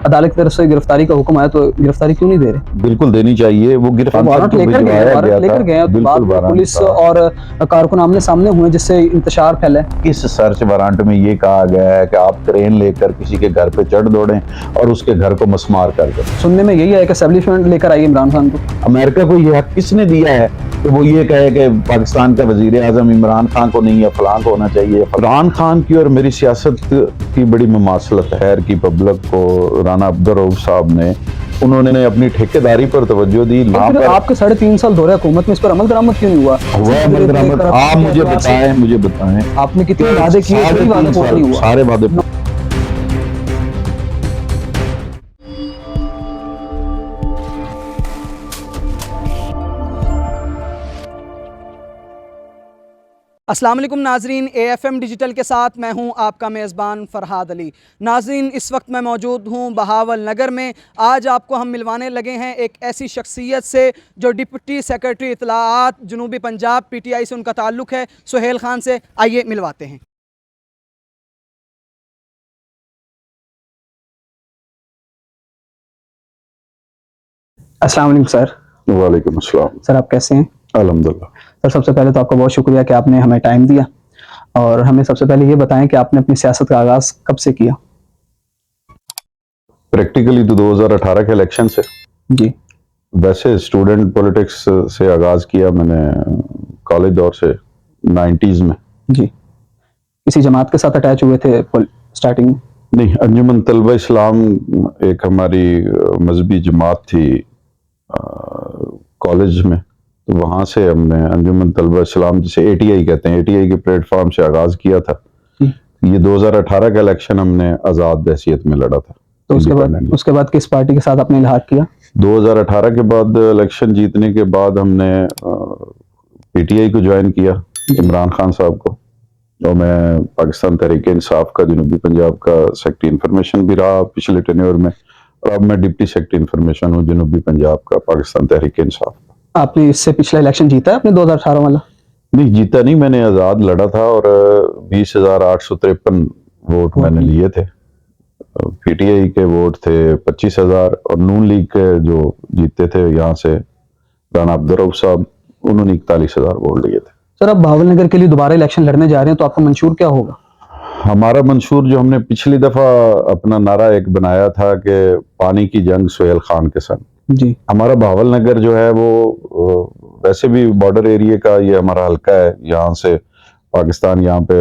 अदालत की तरफ से गिरफ्तारी का हुक्म आया तो गिरफ्तारी क्यों नहीं दे रहे? बिल्कुल देनी चाहिए। वो वारंट लेकर गए तो बाद में पुलिस और कारकुन आमने सामने हुए जिससे इंतशार फैला। इस सर्च वारंट में ये कहा गया है कि आप क्रेन लेकर किसी के घर पे चढ़ दौड़ें और उसके घर को मसमार कर दें। सुनने में यही है कि एस्टेब्लिशमेंट लेकर आई इमरान खान को। अमेरिका को ये हक किसने दिया है कि वो ये कहे कि पाकिस्तान का वजीर आजम इमरान खान को नहीं है, फलां को होना चाहिए? इमरान खान की और मेरी सियासत की बड़ी मुमासलत है की पब्लिक को। राना अब्दुल रऊफ साहब ने उन्होंने अपनी ठेकेदारी पर तवज्जो दी। पर आपके 3.5 साल दौरे हुकूमत में इस पर अमल दरामद क्यों नहीं हुआ? अमल दरामद आप मुझे बताएं आपने कितने वादे किए? सारे वादे अस्सलाम वालेकुम नाजरीन, AFM डिजिटल के साथ मैं हूं आपका मेज़बान फ़रहाद अली। नाजरीन, इस वक्त मैं मौजूद हूं बहावल नगर में। आज आपको हम मिलवाने लगे हैं एक ऐसी शख्सियत से जो डिप्टी सेक्रेटरी इत्तलाआत जनूबी पंजाब PTI से उनका ताल्लुक़ है, सुहेल खान से। आइए मिलवाते हैं। अस्सलाम वालेकुम सर। वालेकुम अस्सलाम। सर, आप कैसे हैं? अल्हम्दुलिल्लाह। सर, सबसे पहले तो आपका बहुत शुक्रिया कि आपने हमें टाइम दिया, और हमें सबसे पहले ये बताएं कि आपने अपनी सियासत का आगाज़ कब से किया? प्रैक्टिकली तो 2018 के इलेक्शन से जी। वैसे स्टूडेंट पॉलिटिक्स से आगाज़ किया मैंने कॉलेज दौर से 90s में। जी। किसी जमात के साथ अटैच हुए थे स्टार्टिंग में? नहीं, अंजुमन तलबा इस्लाम एक हमारी मजहबी जमात थी कॉलेज में, तो वहाँ से हमने अंजुमन तलबा इस्लाम, जिसे ATI कहते हैं, ATI के प्लेटफॉर्म से आगाज़ किया था। ये 2018 का इलेक्शन हमने आज़ाद हैसियत में लड़ा था। तो उसके बाद किस पार्टी के साथ आपने इल्हाक किया? 2018 के बाद इलेक्शन जीतने के बाद हमने PTI को ज्वाइन किया, इमरान खान साहब को, और मैं पाकिस्तान तहरीक-ए-इंसाफ का जनूबी पंजाब का सेक्रेटरी इंफॉर्मेशन भी रहा पिछले टेन्योर में, और अब मैं डिप्टी सेक्रेटरी इंफॉर्मेशन हूँ जनूबी पंजाब का पाकिस्तान तहरीक-ए-इंसाफ। आपने इससे पिछला इलेक्शन जीता है अपने 2018 वाला? नहीं, जीता नहीं, मैंने आज़ाद लड़ा था और 20,853 वोट मैंने लिए थे। PTI के वोट थे 25,000, और नून लीग के जो जीते थे यहाँ से राना अब्दुल रऊफ साहब, उन्होंने 41,000 वोट लिए थे। सर, अब बहावल नगर के लिए दोबारा इलेक्शन लड़ने जा रहे हैं, तो आपका मंशूर क्या होगा? हमारा मंशूर, जो हमने पिछली दफा अपना नारा एक बनाया था कि पानी की जंग सुहेल खान के संग, जी। हमारा बहावल नगर जो है वो वैसे भी बॉर्डर एरिया का ये हमारा हल्का है, यहाँ से पाकिस्तान, यहाँ पे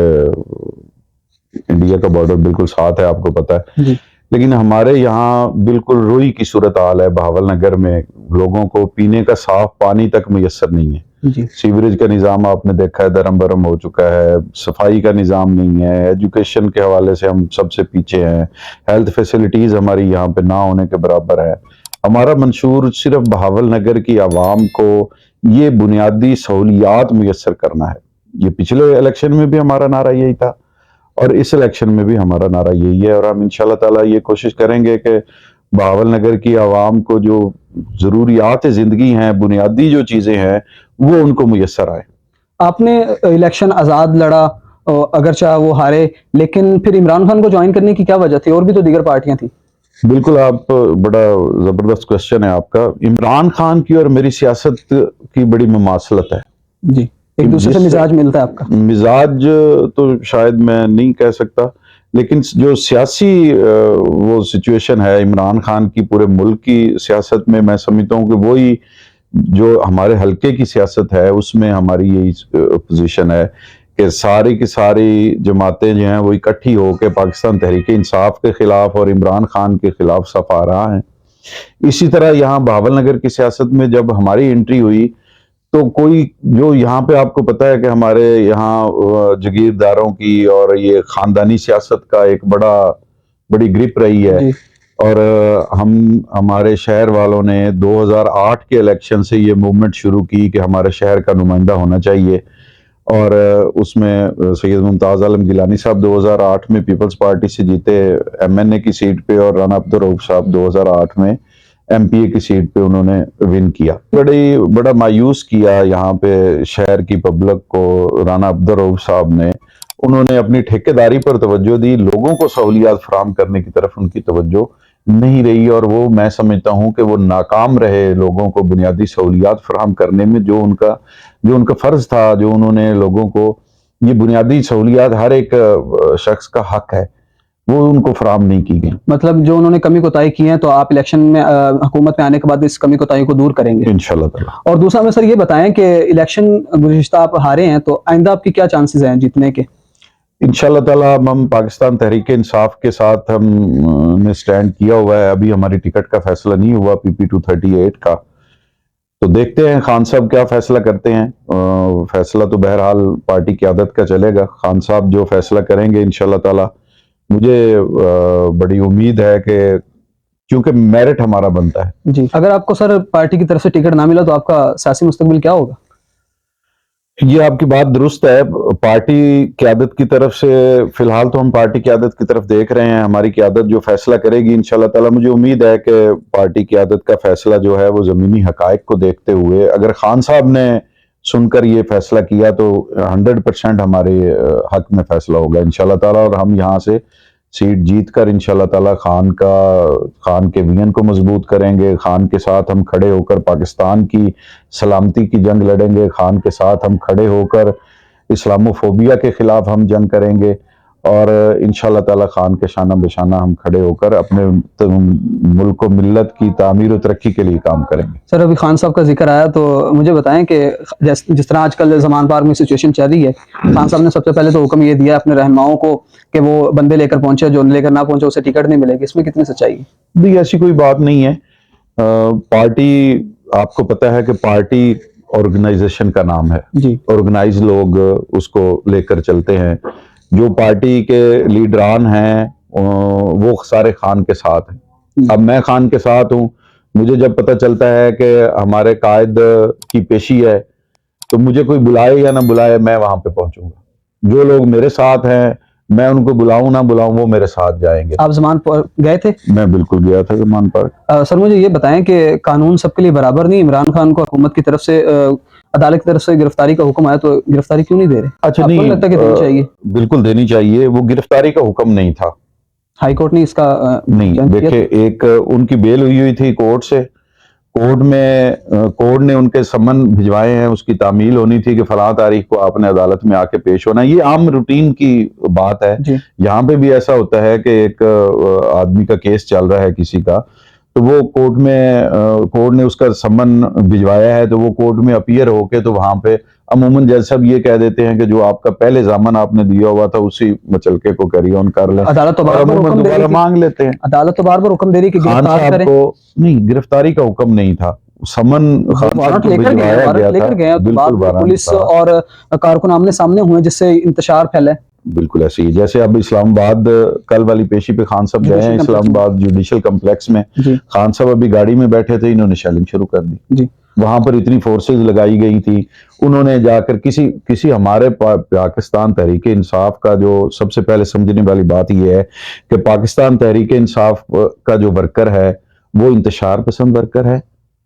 इंडिया का बॉर्डर बिल्कुल साथ है, आपको पता है जी। लेकिन हमारे यहाँ बिल्कुल रुई की सूरत हाल है बहावल नगर में। लोगों को पीने का साफ पानी तक मुयस्सर नहीं है। जी। सीवरेज का निज़ाम आपने देखा है दरम बरम हो चुका है, सफाई का निज़ाम नहीं है, एजुकेशन के हवाले से हम सबसे पीछे हैं, हेल्थ फैसिलिटीज़ हमारी यहाँ पे ना होने के बराबर है। हमारा मंशूर सिर्फ बहावल नगर की आवाम को ये बुनियादी सहूलियात मुयस्सर करना है। ये पिछले इलेक्शन में भी हमारा नारा यही था और इस इलेक्शन में भी हमारा नारा यही है, और हम इंशाल्लाह ताला ये कोशिश करेंगे कि बहावल नगर की आवाम को जो ज़रूरियात ज़िंदगी हैं, बुनियादी जो चीज़ें हैं, वो उनको मुयस्सर आए। आपने इलेक्शन आज़ाद लड़ा, अगर चाहे वो हारे, लेकिन फिर इमरान खान को ज्वाइन करने की क्या वजह थी? और भी तो दीगर पार्टियां थी। बिल्कुल, आप बड़ा ज़बरदस्त क्वेश्चन है आपका। इमरान खान की और मेरी सियासत की बड़ी मुमासलत है। जी। एक दूसरे से मिजाज मिलता है आपका? मिजाज तो शायद मैं नहीं कह सकता, लेकिन जो सियासी वो सिचुएशन है इमरान खान की पूरे मुल्क की सियासत में, मैं समझता हूँ कि वही जो हमारे हल्के की सियासत है उसमें हमारी यही पोजीशन है कि सारी की सारी जमातें जो हैं वो इकट्ठी होकर पाकिस्तान तहरीक इंसाफ के खिलाफ और इमरान खान के खिलाफ सफा रहा है। इसी तरह यहाँ बहावल नगर की सियासत में जब हमारी एंट्री हुई तो कोई जो यहाँ पे आपको पता है कि हमारे यहाँ जागीरदारों की और ये खानदानी सियासत का एक बड़ी ग्रिप रही है, और हमारे शहर वालों ने 2008 के इलेक्शन से ये मूवमेंट शुरू की कि हमारे शहर का नुमाइंदा होना चाहिए, और उसमें सैयद मुमताज़ आलम गिलानी साहब 2008 में पीपल्स पार्टी से जीते MNA की सीट पे, और राना अब्दुल रऊफ साहब 2008 में MPA की सीट पे उन्होंने विन किया। बड़ा मायूस किया यहाँ पे शहर की पब्लिक को राना अब्दुल रऊफ साहब ने। उन्होंने अपनी ठेकेदारी पर तवज्जो दी, लोगों को सहूलियात फराहम करने की तरफ उनकी तवज्जो नहीं रही, और वो मैं समझता हूँ कि वो नाकाम रहे लोगों को बुनियादी सहूलियात फराहम करने में। जो उनका फ़र्ज़ था, जो उन्होंने लोगों को ये बुनियादी सहूलियात हर एक शख्स का हक है, वो उनको फराहम नहीं की गई। मतलब जो उन्होंने कमी कोताही की है, तो आप इलेक्शन में हुकूमत में आने के बाद इस कमी कोताही को दूर करेंगे इंशाल्लाह ताला। और दूसरा हमें सर ये बताएं कि इलेक्शन गुज़िश्ता आप हारे हैं, तो आइंदा आपकी क्या चांसेस हैं जीतने के? इंशाल्लाह ताला हम पाकिस्तान तहरीक इंसाफ के साथ हम ने स्टैंड किया हुआ है। अभी हमारी टिकट का फैसला नहीं हुआ PP 238 का, तो देखते हैं खान साहब क्या फैसला करते हैं। फैसला तो बहरहाल पार्टी क़यादत का चलेगा। खान साहब जो फैसला करेंगे इंशाल्लाह ताला, मुझे बड़ी उम्मीद है कि क्योंकि मेरिट हमारा बनता है। जी, अगर आपको सर पार्टी की तरफ से टिकट ना मिला तो आपका सियासी मुस्तकबिल क्या होगा? ये आपकी बात दुरुस्त है। पार्टी क़यादत की तरफ से फिलहाल तो हम पार्टी क़यादत की तरफ देख रहे हैं। हमारी क़यादत जो फैसला करेगी इंशाल्लाह ताला, मुझे उम्मीद है कि पार्टी क़यादत का फैसला जो है वो ज़मीनी हक़ाइक़ को देखते हुए, अगर खान साहब ने सुनकर ये फैसला किया तो 100% हमारे हक में फैसला होगा इंशाल्लाह ताला, और हम यहाँ से सीट जीत कर इंशाल्लाह ताला खान के विजन को मजबूत करेंगे। खान के साथ हम खड़े होकर पाकिस्तान की सलामती की जंग लड़ेंगे। खान के साथ हम खड़े होकर इस्लामोफोबिया के खिलाफ हम जंग करेंगे, और इंशाल्लाह ताला खान के शाना बेशाना हम खड़े होकर अपने मुल्क को मिल्लत की तामीर और तरक्की के लिए काम करेंगे। सर अभी खान साहब का जिक्र आया, तो मुझे बताएं कि जिस तरह आजकल जमान पार्क में सिचुएशन चल रही है, खान साहब ने सबसे पहले तो हुक्म ये दिया अपने रहनुमाओं को कि वो बंदे लेकर पहुंचे, जो लेकर ना पहुंचे उसे टिकट नहीं मिलेगी। इसमें कितनी सच्चाई है? भी ऐसी कोई बात नहीं है। पार्टी, आपको पता है कि पार्टी ऑर्गेनाइजेशन का नाम है जी, ऑर्गेनाइज लोग उसको लेकर चलते हैं। जो पार्टी के लीडरान हैं वो सारे खान के साथ हैं। अब मैं खान के साथ हूं, मुझे जब पता चलता है कि हमारे कायद की पेशी है, तो मुझे कोई बुलाए या ना बुलाए मैं वहां पे पहुंचूंगा। जो लोग मेरे साथ हैं, मैं उनको बुलाऊं ना बुलाऊं, वो मेरे साथ जाएंगे। आप जमान पार्क गए थे? मैं बिल्कुल गया था जमान पार्क। सर मुझे ये बताएं कि कानून सबके लिए बराबर नहीं। इमरान खान को हुकूमत की तरफ से अदालत की तरफ से गिरफ्तारी का हुक्म आया, तो गिरफ्तारी क्यों नहीं दे रहे? अच्छा, आपको नहीं लगता कि देनी चाहिए? बिल्कुल देनी चाहिए। वो गिरफ्तारी का हुक्म नहीं था, हाई कोर्ट ने इसका नहीं। चयन किया? देखिए, एक उनकी बेल हुई थी कोर्ट से। कोर्ट ने उनके सम्मन भिजवाए हैं, उसकी तामील होनी थी कि फलां तारीख को आपने अदालत में आके पेश होना। ये आम रूटीन की बात है। यहाँ पे भी ऐसा होता है कि एक आदमी का केस चल रहा है किसी का, तो वो कोर्ट ने उसका सम्मन भिजवाया है, तो वो कोर्ट में अपीयर होके तो वहां पे अमूमन जज साहब ये कह देते हैं कि जो आपका पहले जामन आपने दिया हुआ था उसी मचलके को कैरी ऑन कर लें। अदालत तो बार-बार हुक्म दे रही है, मांग लेते हैं। अदालत तो बार-बार हुक्म दे रही कि खान गिरफ्तार साहब करें। को नहीं, गिरफ्तारी का हुक्म नहीं था, समन खान साहब वारंट को लेकर गए, भिजवाया वारंट गया लेकर था। गए, तो बाद बिल्कुल में वारंट पुलिस था। और कारकुन आमने सामने हुए, जिससे इंतशार फैला है। बिल्कुल ऐसे ही जैसे अब इस्लामाबाद कल वाली पेशी पे खान साहब गए हैं, इस्लामाबाद जुडिशल कम्प्लेक्स में। खान साहब अभी गाड़ी में बैठे थे, इन्होंने शेलिंग शुरू कर दी। वहां पर इतनी फोर्सेस लगाई गई थी, उन्होंने जाकर किसी हमारे पाकिस्तान तहरीक इंसाफ का, जो सबसे पहले समझने वाली बात यह है कि पाकिस्तान तहरीक इंसाफ का जो वर्कर है वो इंतशार पसंद वर्कर है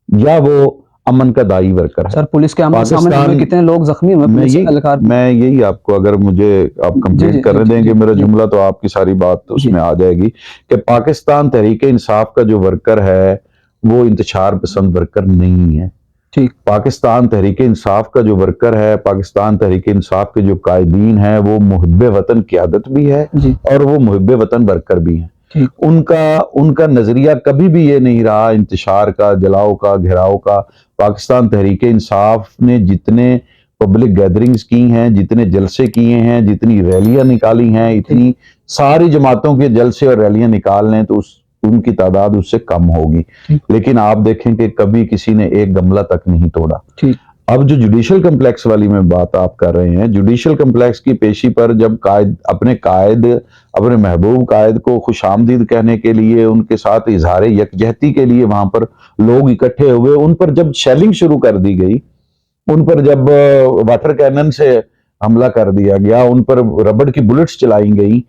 या वो अमन का दाई वर्कर है। सर पुलिस के आमने सामने कितने लोग जख्मी हुए? मैं यही आपको, अगर मुझे आप कंप्लीट करने देंगे मेरा जुमला, तो आपकी सारी बात उसमें आ जाएगी कि पाकिस्तान तहरीक इंसाफ का जो वर्कर है वो इंतशार पसंद वर्कर नहीं है। ठीक, पाकिस्तान तहरीक इंसाफ का जो वर्कर है, पाकिस्तान तहरीक इंसाफ के जो कायदीन है, वो मुहिब्बे वतन क़यादत भी है और वो मुहिब्बे वतन वर्कर भी है। उनका नजरिया कभी भी ये नहीं रहा इंतशार का, जलाओ का, घेराव का। पाकिस्तान तहरीक इंसाफ ने जितने पब्लिक गैदरिंग्स की हैं, जितने जलसे किए हैं, जितनी रैलियां निकाली हैं, इतनी सारी जमातों के जलसे और रैलियां निकाल लें तो उनकी तादाद उससे कम होगी। लेकिन आप देखें कि कभी किसी ने एक गमला तक नहीं तोड़ा। अब जो जुडिशल कम्प्लेक्स वाली में बात आप कर रहे हैं, जुडिशल कम्प्लेक्स की पेशी पर जब अपने महबूब कायद को खुशामदीद कहने के लिए, उनके साथ इजहार यकजहती के लिए वहां पर लोग इकट्ठे हुए, उन पर जब शेलिंग शुरू कर दी गई, उन पर जब वाटर कैनन से हमला कर दिया गया, उन पर रबड़ की बुलेट्स चलाई गई,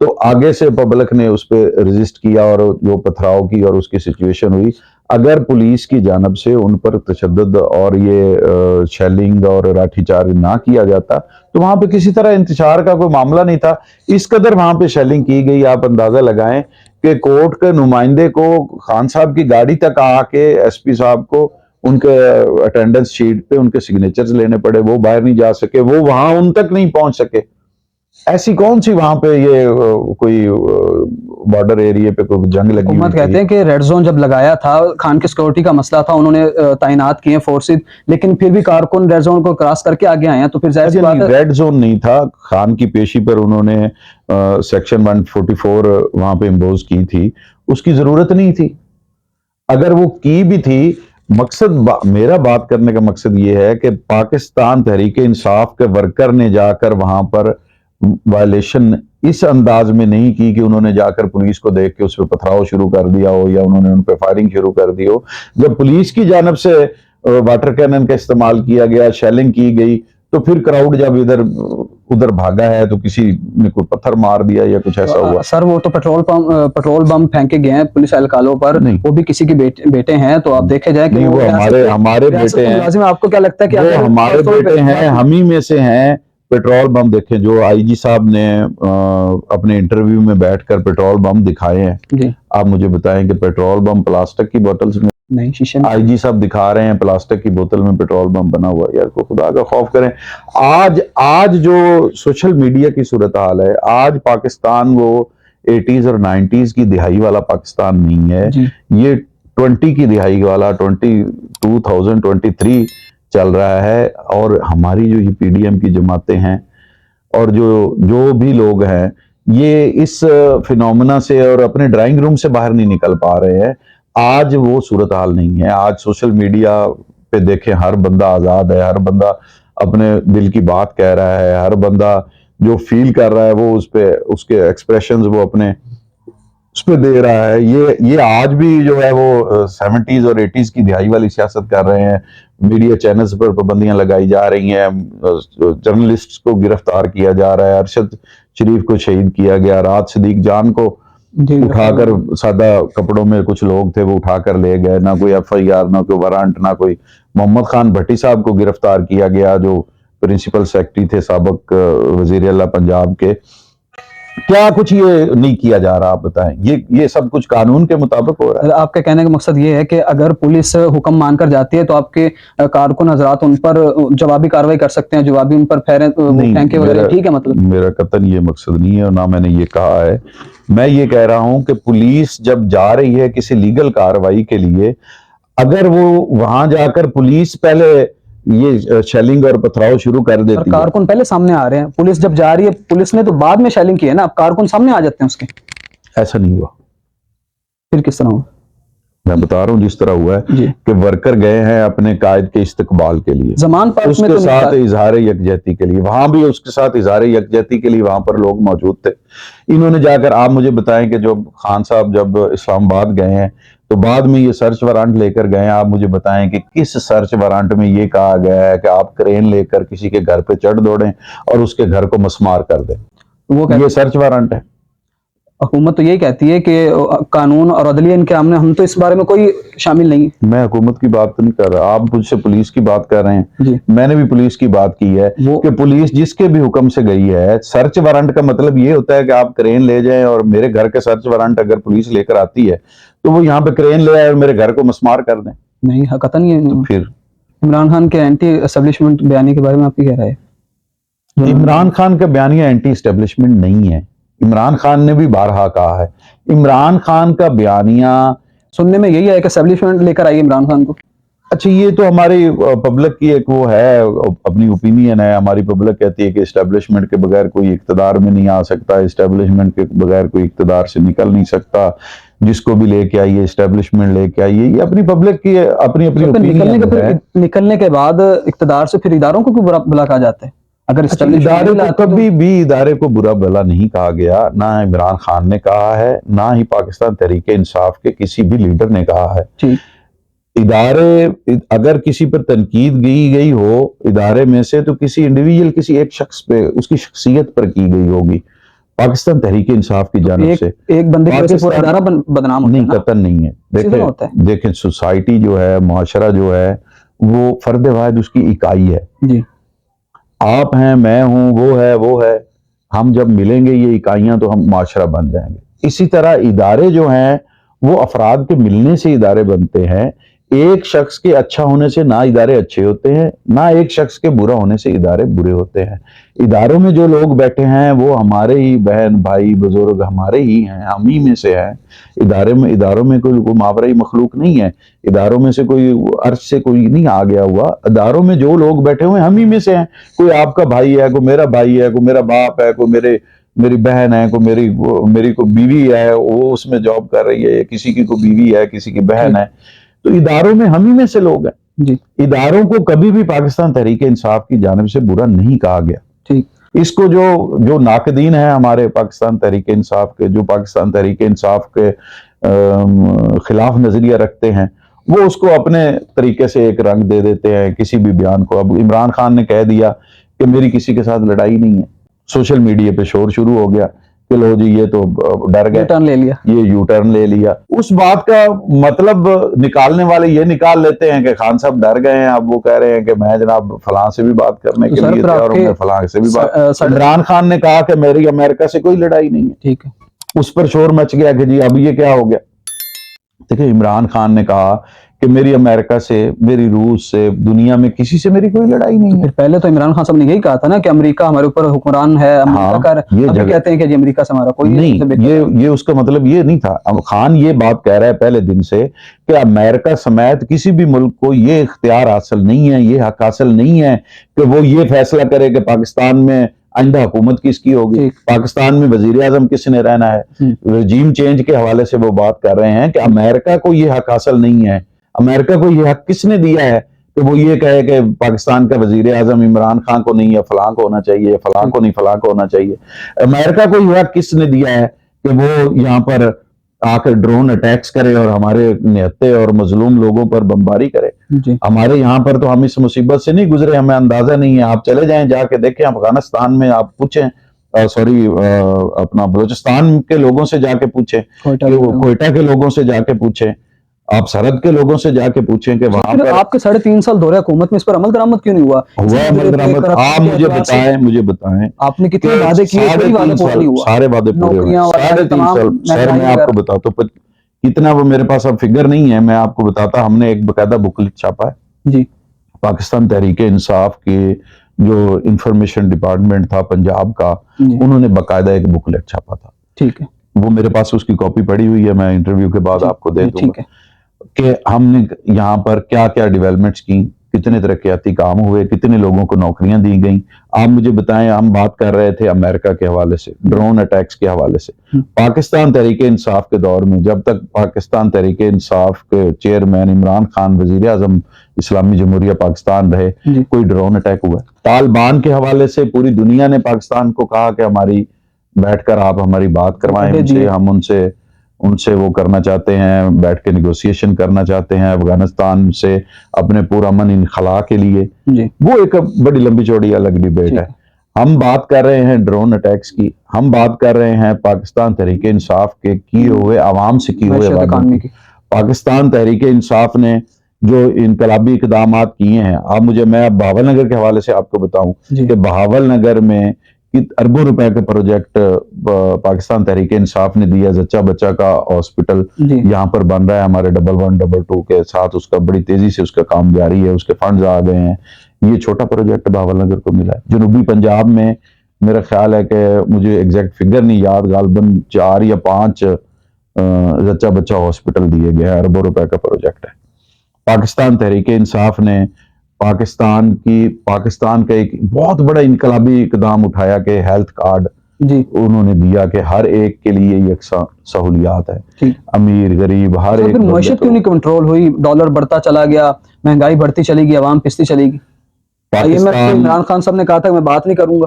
तो आगे से पब्लिक ने उस पर रेजिस्ट किया और जो पथराव की और उसकी सिचुएशन हुई। अगर पुलिस की जानब से उन पर तशद्दुद और ये शेलिंग और लाठीचार्ज ना किया जाता तो वहां पे किसी तरह इंतशार का कोई मामला नहीं था। इस कदर वहां पे शेलिंग की गई, आप अंदाजा लगाएं के कोर्ट के नुमाइंदे को खान साहब की गाड़ी तक आके एसपी साहब को उनके अटेंडेंस शीट पे उनके सिग्नेचर्स लेने पड़े, वो बाहर नहीं जा सके, वो वहां उन तक नहीं पहुंच सके। ऐसी कौन सी वहां पे ये कोई बॉर्डर एरिया पे कोई जंग लगी हुई हुकूमत कहते थी? हैं कि रेड जोन जब लगाया था, खान की सिक्योरिटी का मसला था, उन्होंने तैनात किए फोर्सेज, लेकिन फिर भी कारकुन रेड जोन को क्रॉस करके आगे आए हैं, तो फिर जाहिर सी बात है। रेड जोन नहीं था, खान की पेशी पर उन्होंने सेक्शन 144 वहां पे इम्पोज की थी, उसकी जरूरत नहीं थी। अगर वो की भी थी, मेरा बात करने का मकसद ये है कि पाकिस्तान तहरीक इंसाफ के वर्कर ने जाकर वहां पर वायलेशन इस अंदाज में नहीं की कि उन्होंने जाकर पुलिस को देख के उस पर पथराव शुरू कर दिया हो या उन्होंने उन पर फायरिंग शुरू कर दी हो। जब पुलिस की जानब से वाटर कैनन का इस्तेमाल किया गया, शेलिंग की गई, तो फिर क्राउड जब इधर उधर भागा है तो किसी ने कोई पत्थर मार दिया या कुछ ऐसा हुआ। सर वो तो पेट्रोल बम फेंके गए हैं पुलिस एहलकारों पर, नहीं, वो भी किसी के बेटे हैं, तो आप देखे जाए कि नहीं, वो हमारे बेटे हैं। मुलाजिम, आपको क्या लगता है कि वो हमारे बेटे हैं, हम ही में से हैं। पेट्रोल बम देखें, जो आईजी साहब ने अपने इंटरव्यू में बैठकर पेट्रोल बम दिखाए हैं जी, आप मुझे बताएं कि पेट्रोल बम प्लास्टिक की बोतल्स में नहीं, शीशे में। आईजी साहब दिखा रहे हैं प्लास्टिक की बोतल में पेट्रोल बम बना हुआ। यार को खुदा का खौफ करें। आज जो सोशल मीडिया की सूरत हाल है, आज पाकिस्तान वो 80s और 90s की दिहाई वाला पाकिस्तान नहीं है, ये 20 की दिहाई वाला 2023 चल रहा है। और हमारी जो ये पीडीएम की जमातें हैं और जो भी लोग हैं, ये इस फिनोमेना से और अपने ड्राइंग रूम से बाहर नहीं निकल पा रहे हैं। आज वो सूरत हाल नहीं है। आज सोशल मीडिया पे देखें, हर बंदा आजाद है, हर बंदा अपने दिल की बात कह रहा है, हर बंदा जो फील कर रहा है वो उस पे उसके एक्सप्रेशंस वो अपने उस पे दे रहा है। ये आज भी जो है वो 70s और 80s की दिहाई वाली सियासत कर रहे हैं। मीडिया चैनल्स पर पाबंदियां लगाई जा रही हैं, जर्नलिस्ट्स को गिरफ्तार किया जा रहा है, अरशद शरीफ को शहीद किया गया, राहत सदीक जान को उठाकर, सादा कपड़ों में कुछ लोग थे वो उठाकर ले गए, ना कोई एफआईआर, ना कोई वारंट, ना कोई। मोहम्मद खान भट्टी साहब को गिरफ्तार किया गया जो प्रिंसिपल सेक्रेटरी थे साबिक वजीर आला पंजाब के। क्या कुछ ये नहीं किया जा रहा, आप बताएं। ये सब कुछ कानून के मुताबिक हो रहा है। आपके कहने का मकसद ये है कि अगर पुलिस हुक्म मानकर जाती है तो आपके कारकुन हजरात उन पर जवाबी कार्रवाई कर सकते हैं, जवाबी उन पर फेंके वगैरह, ठीक है? मतलब मेरा कतई ये मकसद नहीं है और ना मैंने ये कहा है। मैं ये कह रहा हूं कि पुलिस जब जा रही है किसी लीगल कार्रवाई के लिए, अगर वो वहां जाकर पुलिस पहले ये शेलिंग और पथराव शुरू कर देती है, कारकुन पहले सामने आ रहे हैं, पुलिस जब जा रही है, पुलिस ने तो बाद में शेलिंग की है ना, अब कारकुन सामने आ जाते हैं उसके। ऐसा नहीं हुआ। फिर किस तरह हुआ? मैं बता रहा हूँ जिस तरह हुआ है कि वर्कर गए हैं अपने कायद के इस्तकबाल के लिए, जमान पार्क उसके में तो साथ इजहार यकजहती के लिए, वहां भी उसके साथ इजहार यकजहती के लिए वहां पर लोग मौजूद थे। इन्होंने जाकर, आप मुझे बताएं कि जब खान साहब जब इस्लामाबाद गए हैं तो बाद में ये सर्च वारंट लेकर गए हैं, आप मुझे बताएं कि किस सर्च वारंट में ये कहा गया है कि आप क्रेन लेकर किसी के घर पे चढ़ दौड़ें और उसके घर को मसमार कर दें? वो ये सर्च वारंट है। हुकूमत तो यही कहती है कि कानून और अदलिया इनके सामने, हम तो इस बारे में कोई शामिल नहीं। मैं हुकूमत की बात तो नहीं कर रहा, आप मुझसे पुलिस की बात कर रहे हैं। मैंने भी पुलिस की बात की है कि पुलिस जिसके भी हुक्म से गई है, सर्च वारंट का मतलब ये होता है कि आप क्रेन ले जाएं और मेरे घर के सर्च वारंट अगर पुलिस लेकर आती है तो वो यहाँ पे क्रेन ले आए और मेरे घर को मसमार कर दें। नहीं, हकीकत नहीं है। तो फिर इमरान खान के एंटी एस्टेब्लिशमेंट बयानी के बारे में आपकी क्या राय है? इमरान खान का बयानिया एंटी एस्टेब्लिशमेंट नहीं है। इमरान खान ने भी बारहा कहा है, इमरान खान का बयानिया सुनने में यही है कि एस्टेब्लिशमेंट लेकर आई इमरान खान को। अच्छा, ये तो हमारी पब्लिक की एक वो है, अपनी ओपिनियन है। हमारी पब्लिक कहती है कि एस्टेब्लिशमेंट के बगैर कोई इक्तदार में नहीं आ सकता, एस्टेब्लिशमेंट के बगैर कोई इक्तदार से निकल नहीं सकता, जिसको भी लेके आइए एस्टेब्लिशमेंट लेके आइए। ये अपनी पब्लिक की अपनी अपनी ओपिनियन है। निकलने के बाद इक्तदार से फिर इदारों को क्यों बुरा कहा जाता है? अगर इदारे को कभी भी इदारे को बुरा भला नहीं कहा गया, ना इमरान खान ने कहा है, ना ही पाकिस्तान तहरीक इंसाफ के किसी भी लीडर ने कहा है। इदारे, अगर किसी पर तनकीद की गई हो इदारे में से, तो किसी इंडिविजुअल, किसी एक शख्स पे, उसकी शख्सियत पर की गई होगी। पाकिस्तान तहरीक इंसाफ की जानिब से एक बंदे की पूरा इदारा बदनाम नहीं, कतन नहीं है। देखें सोसाइटी जो है, मुआशरा जो है, वो फर्द वाहिद उसकी इकाई है जी। आप हैं, मैं हूं, वो है, हम जब मिलेंगे ये इकाइयां तो हम मुआशरा बन जाएंगे। इसी तरह इदारे जो हैं वो अफराद के मिलने से इदारे बनते हैं। एक शख्स के अच्छा होने से ना इदारे अच्छे होते हैं, ना एक शख्स के बुरा होने से इदारे बुरे होते हैं। इदारों में जो लोग बैठे हैं वो हमारे ही बहन भाई बुजुर्ग हमारे ही हैं, हम ही में से हैं। इदारों में कोई मावराई मखलूक नहीं है, इदारों में से कोई अर्श से कोई नहीं आ गया हुआ। इदारों में जो लोग बैठे हुए हम ही में से हैं। कोई आपका भाई है, कोई मेरा भाई है, कोई मेरा बाप है, कोई मेरी बहन है, कोई मेरी को बीवी है, वो उसमें जॉब कर रही है, किसी की को बीवी है, किसी की बहन है। तो इदारों में हम ही में से लोग हैं जी। इदारों को कभी भी पाकिस्तान तहरीक इंसाफ की जानिब से बुरा नहीं कहा गया। ठीक। इसको जो नाकदीन है हमारे पाकिस्तान तहरीक इंसाफ के, जो पाकिस्तान तहरीक इंसाफ के खिलाफ नजरिया रखते हैं, वो उसको अपने तरीके से एक रंग दे देते हैं किसी भी बयान को। अब इमरान खान ने कह दिया कि मेरी किसी के साथ लड़ाई नहीं है, सोशल मीडिया पे शोर शुरू हो गया कि लो जी ये तो डर गए, टर्न ले लिया, ये यू टर्न ले लिया। उस बात का मतलब निकालने वाले ये निकाल लेते हैं कि खान साहब डर गए हैं, अब वो कह रहे हैं कि मैं जनाब फलां से भी बात करने के लिए तैयार हूं, मैं फलां से भी बात। इमरान खान ने कहा कि मेरी अमेरिका से कोई लड़ाई नहीं है, ठीक है। उस पर शोर मच गया कि जी अब ये क्या हो गया। देखिए इमरान खान ने कहा कि मेरी अमेरिका से, मेरी रूस से, दुनिया में किसी से मेरी कोई लड़ाई नहीं है। फिर पहले तो इमरान खान साहब ने यही कहा था ना कि अमेरिका हमारे ऊपर हुक्मरान है, ये कहते हैं कि जी अमेरिका से हमारा कोई नहीं, ये उसका मतलब ये नहीं था। अब खान ये बात कह रहा है पहले दिन से कि अमेरिका समेत किसी भी मुल्क को ये इख्तियार हासिल नहीं है, ये हक हासिल नहीं है कि वो ये फैसला करे कि पाकिस्तान में आइंदा हुकूमत किसकी होगी, पाकिस्तान में वजीर आजम किसने रहना है। रजीम चेंज के हवाले से वो बात कर रहे हैं कि अमेरिका को ये हक हासिल नहीं है। अमेरिका को ये हक किसने दिया है कि वो ये कहे कि पाकिस्तान का वजीर आजम इमरान खान को नहीं है, फलां को होना चाहिए, फलां को नहीं फलां को होना चाहिए। अमेरिका को ये हक किसने दिया है कि वो यहाँ पर आकर ड्रोन अटैक्स करे और हमारे निहत्ते और मजलूम लोगों पर बमबारी करे। हमारे यहाँ पर तो हम इस मुसीबत से नहीं गुजरे, हमें अंदाजा नहीं है। आप चले जाएं, जाके देखें अफगानिस्तान में, आप पूछें अपना बलूचिस्तान के लोगों से जाके पूछें, कोयटा के लोगों से जाके पूछें, आप सरहद के लोगों से जाके पूछें कि वहां पर आपके 3.5 साल दौरे हुकूमत में इस पर अमल दरामद क्यों नहीं हुआ? अमल दरामद आप मुझे बताएं आपने कितने वादे किए? सारे वादे पूरे हुए। 3.5 साल सर मैं आपको बताता हूँ कितना, वो मेरे पास अब फिगर नहीं है, मैं आपको बताता। हमने एक बकायदा बुकलेट छापा है जी, पाकिस्तान तहरीक इंसाफ के जो इंफॉर्मेशन डिपार्टमेंट था पंजाब का, उन्होंने बकायदा एक बुकलेट छापा था। ठीक है, वो मेरे पास उसकी कॉपी पड़ी हुई है, मैं इंटरव्यू के बाद आपको दे दूंगा कि हमने यहाँ पर क्या क्या डेवलपमेंट्स की, कितने तरक्याती काम हुए, कितने लोगों को नौकरियां दी गई। आप मुझे बताएं, हम बात कर रहे थे अमेरिका के हवाले से, ड्रोन अटैक्स के हवाले से। पाकिस्तान तहरीक इंसाफ के दौर में, जब तक पाकिस्तान तहरीक इंसाफ के चेयरमैन इमरान खान वजीर आजम इस्लामी जमहूरिया पाकिस्तान रहे, कोई ड्रोन अटैक हुआ? तालिबान के हवाले से पूरी दुनिया ने पाकिस्तान को कहा कि हमारी बैठकर आप हमारी बात करवाएं उनसे, हम उनसे वो करना चाहते हैं, बैठ के निगोशिएशन करना चाहते हैं अफगानिस्तान से अपने पूरा मन इनखला के लिए। वो एक बड़ी लंबी चौड़ी अलग डिबेट है। हम बात कर रहे हैं ड्रोन अटैक्स की, हम बात कर रहे हैं पाकिस्तान तहरीक इंसाफ के किए हुए, आवाम से किए हुए वादों की। पाकिस्तान तहरीक इंसाफ ने जो इनकलाबी इकदाम किए हैं, मैं बहावल नगर के हवाले से आपको बताऊं कि बहावल नगर में अरबों रुपए का प्रोजेक्ट पाकिस्तान तहरीक इंसाफ ने दिया। जच्चा बच्चा का हॉस्पिटल यहाँ पर बन रहा है हमारे 11 22 के साथ, उसका बड़ी तेजी से उसका काम जारी है, उसके फंड्स आ गए हैं। ये छोटा प्रोजेक्ट बहावल नगर को मिला है। जनूबी पंजाब में मेरा ख्याल है कि मुझे एग्जैक्ट फिगर नहीं याद, गालबन 4 या 5 जच्चा बच्चा हॉस्पिटल दिए गए हैं, अरबों रुपए का प्रोजेक्ट है। पाकिस्तान तहरीक इंसाफ ने पाकिस्तान का एक बहुत बड़ा इनकलाबी इकदाम उठाया कि हेल्थ कार्ड उन्होंने दिया कि हर एक के लिए यकसा सहूलियात है, अमीर गरीब हर एक। मईशत क्यों नहीं कंट्रोल हुई? डॉलर बढ़ता चला गया, महंगाई बढ़ती चली गई, आवाम पिसती चली गई। इमरान खान साहब ने कहा था मैं बात नहीं करूंगा।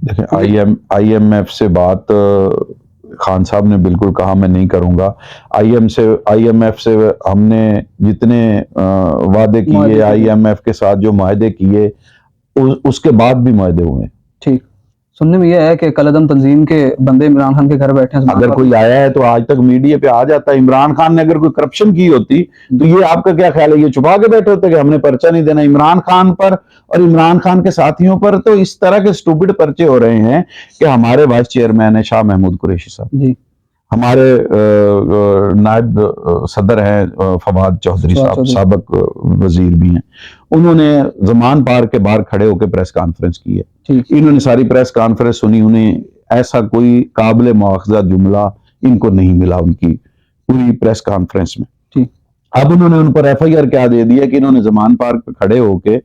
देखिए IMF से बात खान साहब ने बिल्कुल कहा मैं नहीं करूंगा। IMF से हमने जितने वादे किए, IMF के साथ जो माहदे किए, उसके बाद भी माहदे हुए। ठीक, सुनने में यह है कि कलअदम तंजीम के बंदे इमरान खान के घर बैठे हैं। अगर कोई आया है तो आज तक मीडिया पे आ जाता है। इमरान खान ने अगर कोई करप्शन की होती तो ये आपका क्या ख्याल है, ये छुपा के बैठे होते कि हमने पर्चा नहीं देना। इमरान खान पर और इमरान खान के साथियों पर तो इस तरह के स्टूपिड पर्चे हो रहे हैं कि हमारे वाइस चेयरमैन है शाह महमूद कुरैशी साहब जी, हमारे नायब सदर हैं फवाद चौधरी साहब, साबिक वजीर भी हैं, उन्होंने जमान पार्क के बाहर खड़े होकर प्रेस कॉन्फ्रेंस की है। इन्होंने सारी प्रेस कॉन्फ्रेंस सुनी, उन्हें ऐसा कोई काबिल मुआखजा जुमला इनको नहीं मिला उनकी पूरी प्रेस कॉन्फ्रेंस में। अब उन्होंने उन पर FIR क्या दे दिया कि इन्होंने जमान पार्क पर खड़े होकर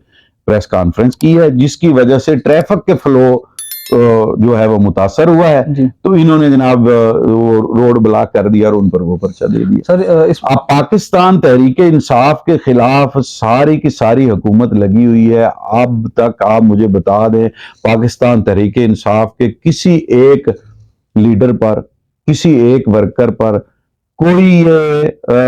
प्रेस कॉन्फ्रेंस की है, जिसकी वजह से ट्रैफिक के फ्लो जो है वो मुतासर हुआ है। तो इन्होंने जनाब वो रोड ब्लॉक कर दिया और उन पर वो पर्चा दे दिया। सर अब पाकिस्तान तहरीके इंसाफ के खिलाफ सारी की सारी हुकूमत लगी हुई है। अब तक आप मुझे बता दें पाकिस्तान तहरीके इंसाफ के किसी एक लीडर पर, किसी एक वर्कर पर कोई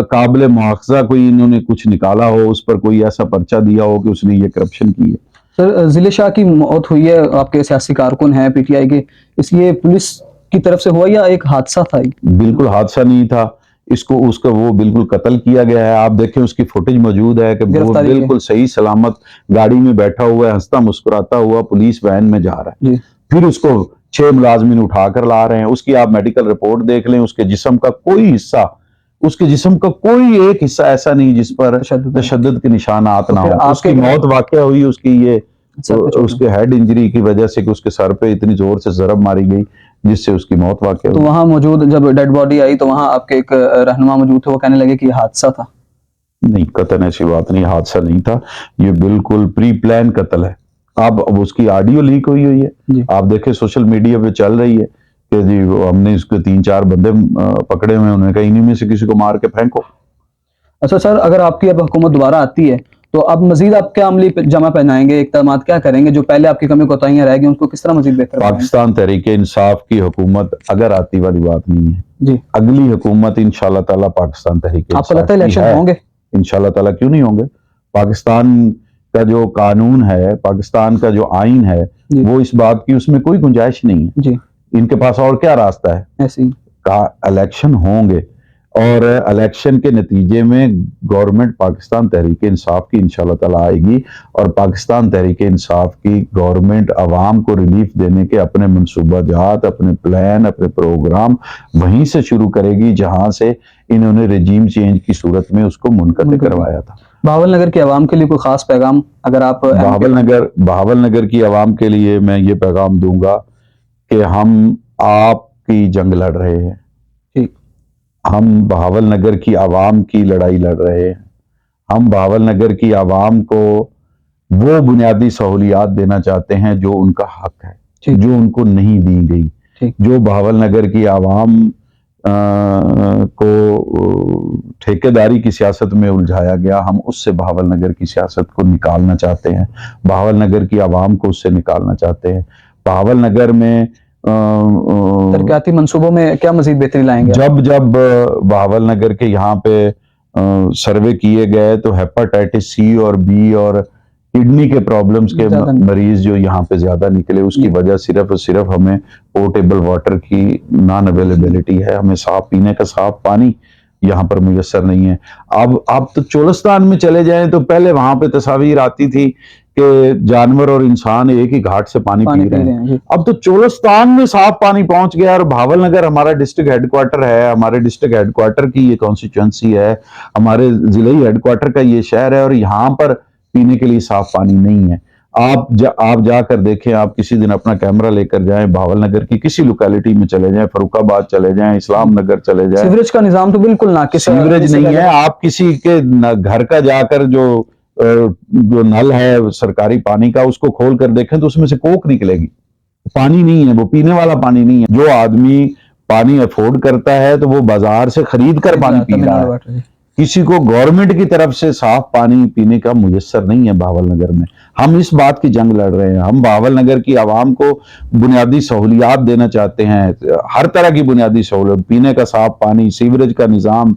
काबिल मुआखजा कोई इन्होंने कुछ निकाला हो, उस पर कोई ऐसा पर्चा दिया हो कि उसने ये करप्शन की है। सर जिले शाह की मौत हुई है, आपके सियासी कारकुन हैं PTI के, इसलिए पुलिस की तरफ से हुआ या एक हादसा था? बिल्कुल हादसा नहीं था, इसको उसका वो बिल्कुल कत्ल किया गया है। आप देखें उसकी फुटेज मौजूद है कि वो बिल्कुल सही सलामत गाड़ी में बैठा हुआ है, हंसता मुस्कुराता हुआ पुलिस वैन में जा रहा है। फिर उसको 6 मुलाजमीन उठाकर ला रहे हैं। उसकी आप मेडिकल रिपोर्ट देख लें, उसके जिस्म का कोई हिस्सा, उसके जिस्म का कोई एक हिस्सा ऐसा नहीं जिस पर तशद्दुद के निशानात ना हो। उसकी मौत वाकया हुई उसकी ये उसके हेड इंजरी की वजह से कि उसके सर पे इतनी जोर से जरब मारी गई जिससे उसकी मौत वाकया हुई। तो वहां मौजूद जब डेड बॉडी आई तो वहां आपके एक रहनुमा मौजूद थे, वो कहने लगे कि हादसा था। नहीं, कतन ऐसी बात नहीं, हादसा नहीं था, ये बिल्कुल प्री प्लान कत्ल है। अब उसकी ऑडियो लीक हुई है, आप देखें सोशल मीडिया पे चल रही है कि जी हमने इसके 3-4 बंदे पकड़े हुए हैं, उन्होंने कहा इन्हीं में से किसी को मार के फेंको। अच्छा सर, अगर आपकी अब हुकूमत दोबारा आती है तो अब मजीद आप क्या अमली जमा पहनाएंगे, इक़दाम क्या करेंगे, जो पहले आपकी कमी कोताहियां रह गई उनको किस तरह मजीद बेहतर? पाकिस्तान तहरीके इंसाफ की हुकूमत अगर आती वाली बात नहीं है जी, अगली हुकूमत इंशाल्लाह ताला पाकिस्तान तहरीके आपको लगता है इलेक्शन होंगे? इंशाल्लाह ताला क्यों नहीं होंगे। पाकिस्तान का जो कानून है, पाकिस्तान का जो आइन है, वो इस बात की उसमें कोई गुंजाइश नहीं है जी। इनके पास और क्या रास्ता है, ऐसे का इलेक्शन होंगे और इलेक्शन के नतीजे में गवर्नमेंट पाकिस्तान तहरीके इंसाफ की इंशाल्लाह ताला आएगी और पाकिस्तान तहरीके इंसाफ की गवर्नमेंट अवाम को रिलीफ देने के अपने मंसूबाजात, अपने प्लान, अपने प्रोग्राम वहीं से शुरू करेगी जहां से इन्होंने रेजीम चेंज की सूरत में उसको मुनक़द करवाया था। बहावल नगर के अवाम के लिए कोई खास पैगाम अगर आप? बहावल नगर की अवाम के लिए मैं ये पैगाम दूंगा कि हम आपकी जंग लड़ रहे हैं, हम बहावल नगर की आवाम की लड़ाई लड़ रहे हैं। हम बहावल नगर की आवाम को वो बुनियादी सहूलियात देना चाहते हैं जो उनका हक है, जो उनको नहीं दी गई। जो बहावल नगर की आवाम को ठेकेदारी की सियासत में उलझाया गया, हम उससे बहावल नगर की सियासत को निकालना चाहते हैं, बहावल नगर की आवाम को उससे निकालना चाहते हैं। बहावल नगर में तरक्याती मंसूबों में क्या मजीद बेहतरी लाएंगे? जब बहावल नगर के यहाँ पे सर्वे किए गए तो हेपेटाइटिस C और B और किडनी के प्रॉब्लम्स के मरीज जो यहाँ पे ज्यादा निकले, उसकी वजह सिर्फ और सिर्फ हमें पोर्टेबल वाटर की नॉन अवेलेबिलिटी है। हमें साफ पीने का साफ पानी यहाँ पर मुयस्सर नहीं है। अब आप तो चोलिस्तान में चले जाएं तो पहले वहां पे तस्वीर आती थी कि जानवर और इंसान एक ही घाट से पानी पी रहे हैं। अब तो चोलिस्तान में साफ पानी पहुंच गया और बहावल नगर हमारा डिस्ट्रिक्ट हेडक्वार्टर है, हमारे डिस्ट्रिक्ट हेडक्वार्टर की ये कॉन्स्टिट्यूएंसी है, हमारे जिले हेडक्वार्टर का ये शहर है और यहाँ पर पीने के लिए साफ पानी नहीं है। आप जाकर देखें, आप किसी दिन अपना कैमरा लेकर जाएं, बहावल नगर की किसी लोकेलिटी में चले जाएं, फरुखाबाद चले जाएं, इस्लाम नगर चले जाएं, सीवरेज का निजाम तो बिल्कुल ना, सीवरेज नहीं है। आप किसी के घर का जाकर जो नल है सरकारी पानी का उसको खोल कर देखें तो उसमें से कोक निकलेगी, पानी नहीं है, वो पीने वाला पानी नहीं है। जो आदमी पानी अफोर्ड करता है तो वो बाजार से खरीद कर पानी पी रहा है। किसी को गवर्नमेंट की तरफ से साफ पानी पीने का मुयस्सर नहीं है बहावल नगर में। हम इस बात की जंग लड़ रहे हैं। हम बहावल नगर की आवाम को बुनियादी सहूलियात देना चाहते हैं, हर तरह की बुनियादी सहूलियत, पीने का साफ पानी, सीवरेज का निज़ाम,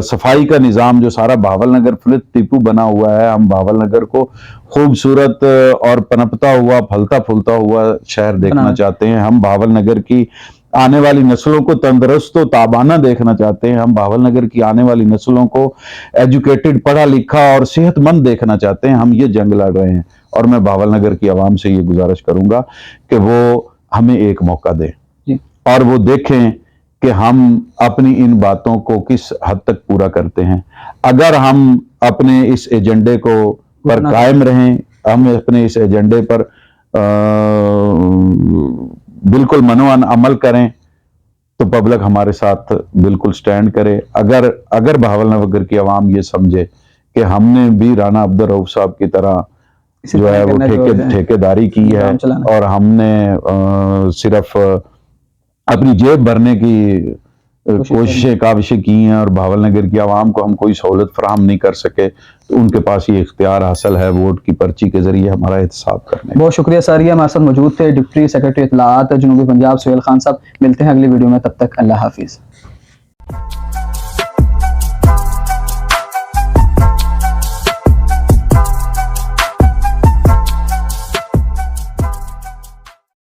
सफाई का निज़ाम, जो सारा बहावल नगर फ्लित टीपू बना हुआ है। हम बहावल नगर को खूबसूरत और पनपता हुआ, फलता फूलता हुआ शहर देखना चाहते हैं। हम बहावल नगर की आने वाली नस्लों को तंदुरुस्त व ताबाना देखना चाहते हैं। हम बहावल नगर की आने वाली नस्लों को एजुकेटेड, पढ़ा लिखा और सेहतमंद देखना चाहते हैं। हम ये जंग लड़ रहे हैं और मैं बहावल नगर की आवाम से ये गुजारिश करूंगा कि वो हमें एक मौका दें और वो देखें कि हम अपनी इन बातों को किस हद तक पूरा करते हैं। अगर हम अपने इस एजेंडे को पर कायम रहें, हम अपने इस एजेंडे पर बिल्कुल मनोअन अमल करें, तो पब्लिक हमारे साथ बिल्कुल स्टैंड करे। अगर बहावल नगर की आवाम ये समझे कि हमने भी राना अब्दुल रऊफ साहब की तरह जो है वो ठेकेदारी की है और हमने सिर्फ अपनी जेब भरने की कोशिशें काविशें की हैं और बहावल नगर की आवाम को हम कोई सहूलत फराहम नहीं कर सके, तो उनके पास ये इख्तियार हासिल है वोट की पर्ची के जरिए हमारा एहतसाब करने। बहुत शुक्रिया सर, ये हमारे साथ मौजूद थे डिप्टी सेक्रेटरी इत्तलाआत जनूबी पंजाब सुहेल खान साहब। मिलते हैं अगली वीडियो में, तब तक अल्लाह हाफिज़।